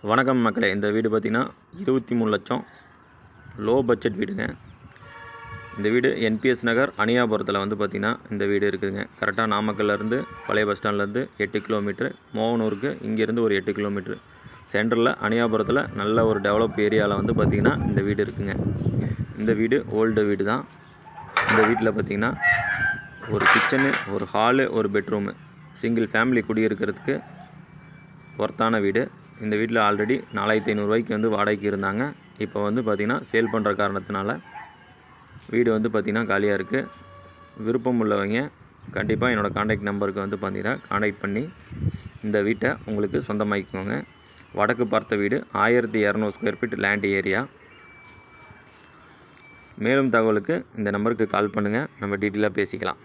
வணக்கம் மக்களே, இந்த வீடு பார்த்திங்கன்னா 23 லட்சம் லோ பட்ஜெட் வீடுங்க. இந்த வீடு என்பிஎஸ் நகர் அணியாபுரத்தில் வந்து பார்த்திங்கன்னா இந்த வீடு இருக்குதுங்க. கரெக்டாக நாமக்கல்லேருந்து பழைய பஸ் ஸ்டாண்ட்லேருந்து 8 கிலோமீட்ரு, மோகனூருக்கு இங்கேருந்து ஒரு 8 கிலோமீட்ரு, சென்டரில் அணியாபுரத்தில் நல்ல ஒரு டெவலப் ஏரியாவில் வந்து பார்த்திங்கன்னா இந்த வீடு இருக்குதுங்க. இந்த வீடு ஓல்டு வீடு தான். இந்த வீட்டில் பார்த்திங்கன்னா ஒரு கிச்சனு, ஒரு ஹாலு, ஒரு பெட்ரூமு, சிங்கிள் ஃபேமிலி குடியிருக்கிறதுக்கு ஒர்த்தான வீடு. இந்த வீட்டில் ஆல்ரெடி 4500 ரூபாய்க்கு வந்து வாடகைக்கு இருந்தாங்க. இப்போ வந்து பார்த்திங்கன்னா சேல் பண்ணுற காரணத்தினால வீடு வந்து பார்த்திங்கன்னா காலியாக இருக்குது. விருப்பம் உள்ளவங்க கண்டிப்பாக என்னோடய காண்டாக்ட் நம்பருக்கு வந்து பார்த்திங்கன்னா காண்டாக்ட் பண்ணி இந்த வீட்டை உங்களுக்கு சொந்தமாக்கிக்கோங்க. வடக்கு பார்த்த வீடு, 1200 ஸ்கொயர் ஃபீட் லேண்ட் ஏரியா. மேலும் தகவலுக்கு இந்த நம்பருக்கு கால் பண்ணுங்கள், நம்ம டீட்டெயிலாக பேசிக்கலாம்.